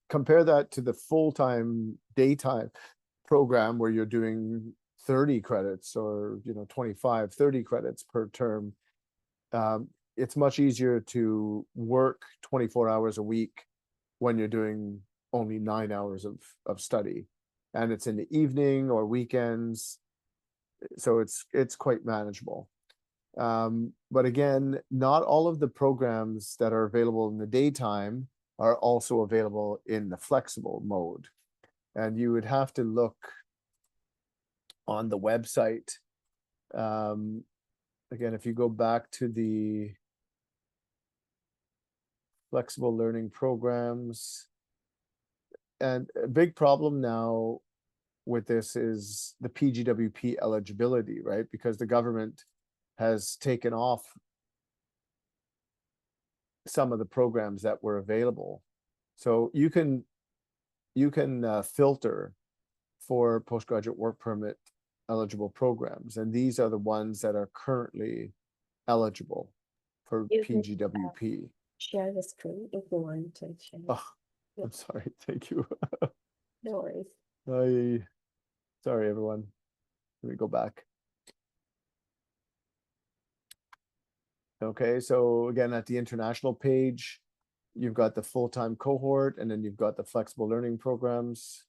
Compare that to the full-time daytime program where you're doing 30 credits or 25, 30 credits per term. it's much easier to work 24 hours a week when you're doing only 9 hours of study, and it's in the evening or weekends, so it's quite manageable. But again, not all of the programs that are available in the daytime are also available in the flexible mode, and you would have to look on the website. Again, if you go back to the flexible learning programs, and a big problem now with this is the PGWP eligibility, right? Because the government has taken off some of the programs that were available. So you can filter for postgraduate work permit eligible programs, and these are the ones that are currently eligible for You can PGWP. share the screen if you want to share. Oh, Yeah. I'm sorry. Thank you. No worries. Sorry, everyone. Let me go back. Okay, so again, at the international page, you've got the full-time cohort, and then you've got the flexible learning programs.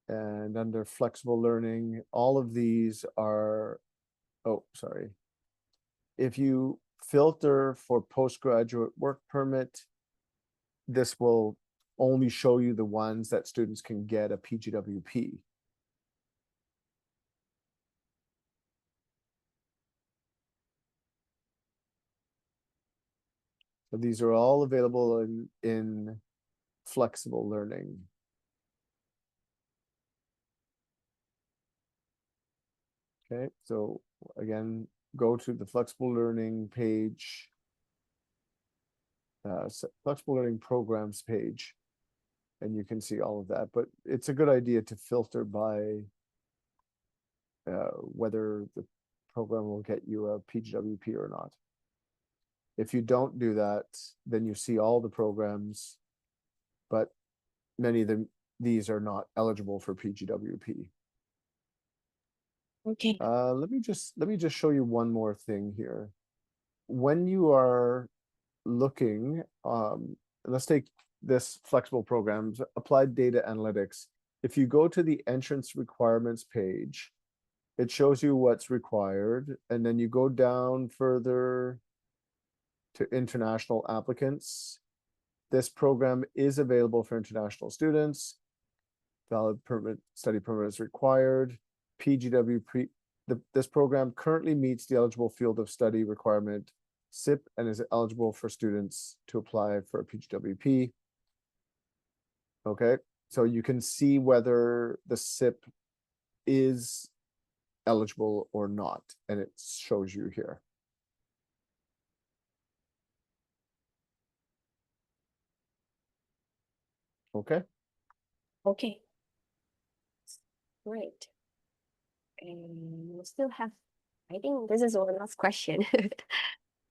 And under flexible learning, all of these are, oh, sorry. If you filter for postgraduate work permit, this will only show you the ones that students can get a PGWP. So these are all available in flexible learning. Okay, so again, go to the flexible learning page, flexible learning programs page, and you can see all of that. But it's a good idea to filter by whether the program will get you a PGWP or not. If you don't do that, then you see all the programs, but many of them, these are not eligible for PGWP. Okay. Let me just show you one more thing here. When you are looking, let's take this flexible programs, applied data analytics. If you go to the entrance requirements page, it shows you what's required, and then you go down further to international applicants. This program is available for international students. Valid permit, study permit is required. PGWP, this program currently meets the eligible field of study requirement SIP and is eligible for students to apply for a PGWP. Okay, so you can see whether the SIP is eligible or not, and it shows you here. Okay. Okay. Great. And we still have, I think this is one last question.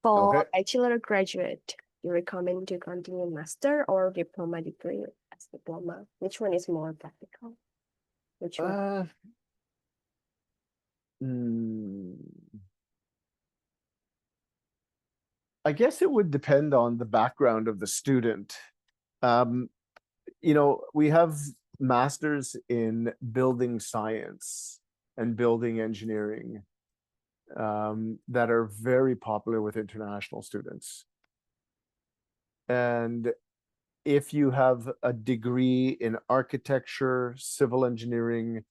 For Okay. bachelor graduate, you recommend to continue master or diploma degree as diploma? Which one is more practical? Which one? I guess it would depend on the background of the student. You know, we have masters in building science and building engineering that are very popular with international students. And if you have a degree in architecture, civil engineering,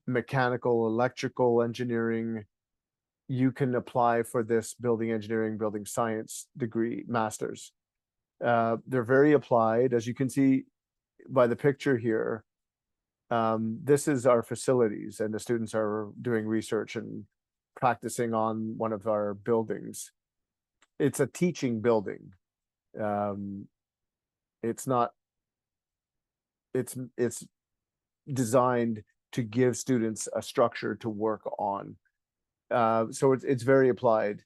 mechanical, electrical engineering, you can apply for this building engineering, building science degree, masters. They're very applied, as you can see by the picture here. This is our facilities, and the students are doing research and practicing on one of our buildings. It's a teaching building. It's not, it's designed to give students a structure to work on. So it's very applied.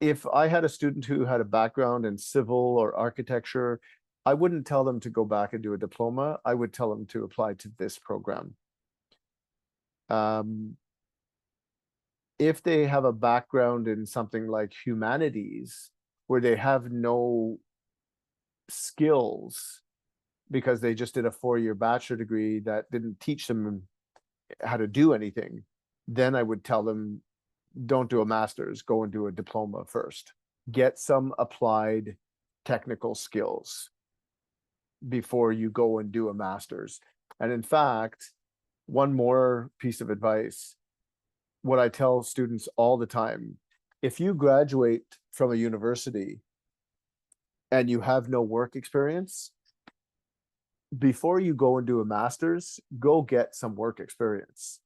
If I had a student who had a background in civil or architecture, I wouldn't tell them to go back and do a diploma. I would tell them to apply to this program. if they have a background in something like humanities, where they have no skills because they just did a 4-year bachelor degree that didn't teach them how to do anything, then I would tell them, don't do a master's, go and do a diploma first. Get some applied technical skills before you go and do a master's. And in fact, one more piece of advice, what I tell students all the time, if you graduate from a university and you have no work experience, before you go and do a master's, go get some work experience.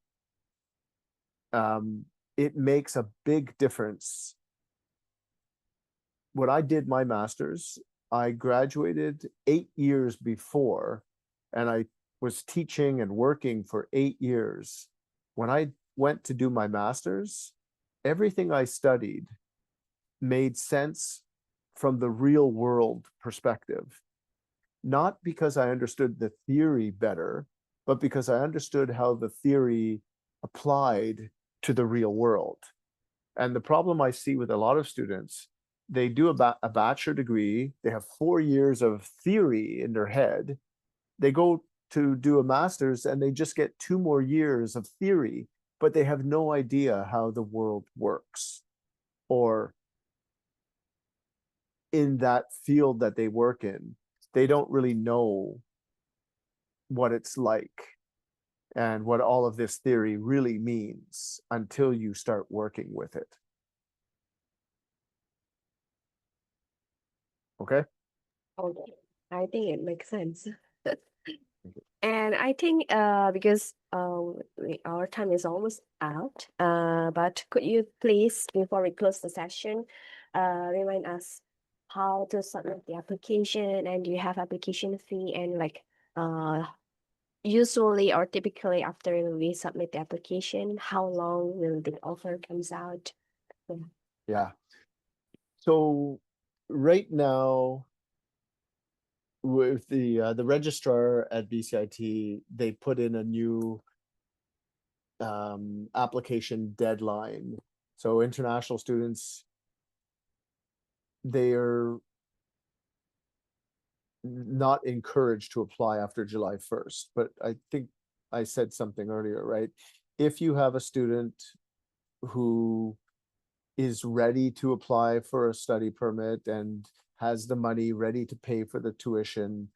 It makes a big difference. When I did my master's, I graduated 8 years before, and I was teaching and working for 8 years. When I went to do my master's, everything I studied made sense from the real world perspective. Not because I understood the theory better, but because I understood how the theory applied to the real world. And the problem I see with a lot of students, they do a bachelor degree, they have 4 years of theory in their head, they go to do a master's and they just get 2 more years of theory, but they have no idea how the world works, or in that field that they work in, they don't really know what it's like and what all of this theory really means until you start working with it. Okay? Okay. I think it makes sense. And I think because our time is almost out, but could you please, before we close the session, remind us how to submit the application, and do you have application fee, and like usually or typically after we submit the application, how long will the offer comes out? Yeah. Yeah. So right now, with the registrar at BCIT, they put in a new application deadline. So international students, they are not encouraged to apply after July 1st. But I think I said something earlier, right? If you have a student who is ready to apply for a study permit and has the money ready to pay for the tuition,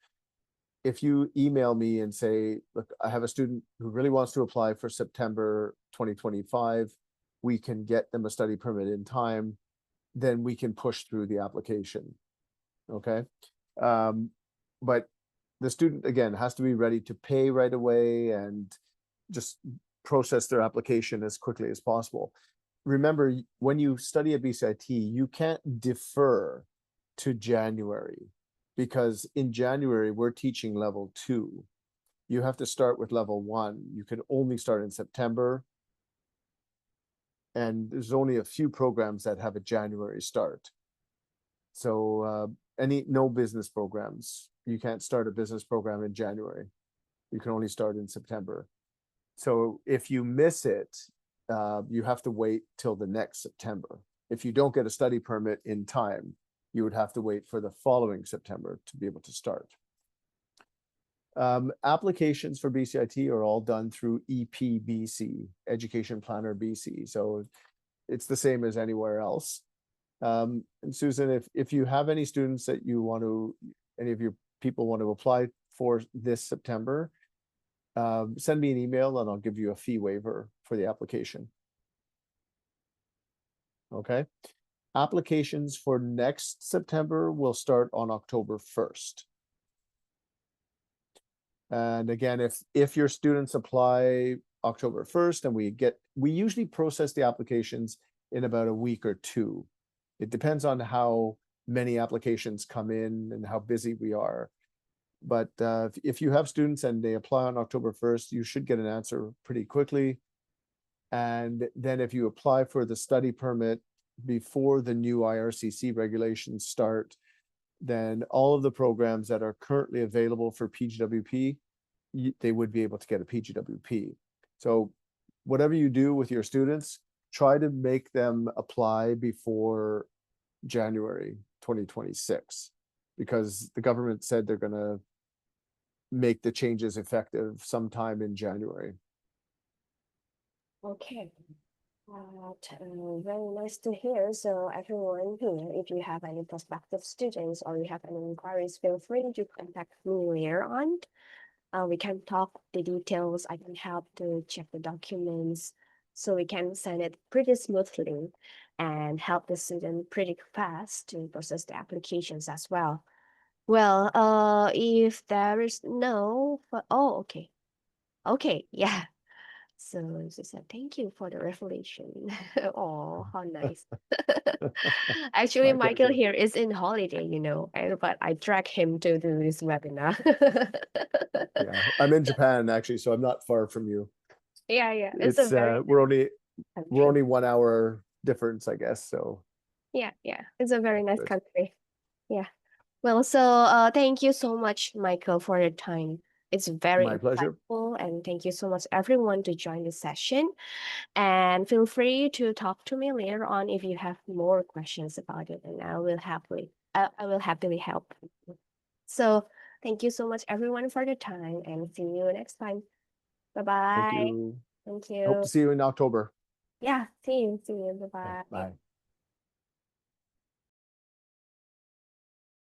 if you email me and say, look, I have a student who really wants to apply for September 2025, we can get them a study permit in time, then we can push through the application. Okay. But the student, again, has to be ready to pay right away and just process their application as quickly as possible. Remember, when you study at BCIT, you can't defer to January, because in January, we're teaching level 2. You have to start with level 1. You can only start in September. And there's only a few programs that have a January start. So no business programs. You can't start a business program in January. You can only start in September. So if you miss it, you have to wait till the next September. If you don't get a study permit in time, you would have to wait for the following September to be able to start. Applications for BCIT are all done through EPBC, Education Planner BC. So it's the same as anywhere else. And Susan, if you have any students that you want to, any of your people want to apply for this September, send me an email and I'll give you a fee waiver for the application. Okay. Applications for next September will start on October 1st. And again, if your students apply October 1st, and we usually process the applications in about a week or 2. It depends on how many applications come in and how busy we are. But if you have students and they apply on October 1st, you should get an answer pretty quickly. And then if you apply for the study permit before the new IRCC regulations start, then all of the programs that are currently available for PGWP, they would be able to get a PGWP. So whatever you do with your students, try to make them apply before January 2026, because the government said they're gonna make the changes effective sometime in January. Okay. Very nice to hear. So everyone here, if you have any prospective students or you have any inquiries, feel free to contact me later on. We can talk the details. I can help to check the documents so we can send it pretty smoothly and help the student pretty fast to process the applications as well. Well, if there is no, oh, okay. Okay, yeah. So she said, thank you for the revelation. Oh, how nice. Actually, My Michael pleasure. here is in holiday, but I drag him to do this webinar. Yeah, I'm in Japan actually, so I'm not far from you. Yeah, yeah. It's a It's very we're nice only country. 1 hour difference, I guess. So Yeah, yeah. It's a very nice good. country. Yeah. Well, so thank you so much, Michael, for your time. It's very My pleasure. insightful, and thank you so much, everyone, to join the session. And feel free to talk to me later on if you have more questions about it, and I will happily help you. So thank you so much, everyone, for the time, and see you next time. Bye Thank bye. you. Thank Hope you. to see you in October. Yeah, see you. See you. Okay, Bye bye. bye.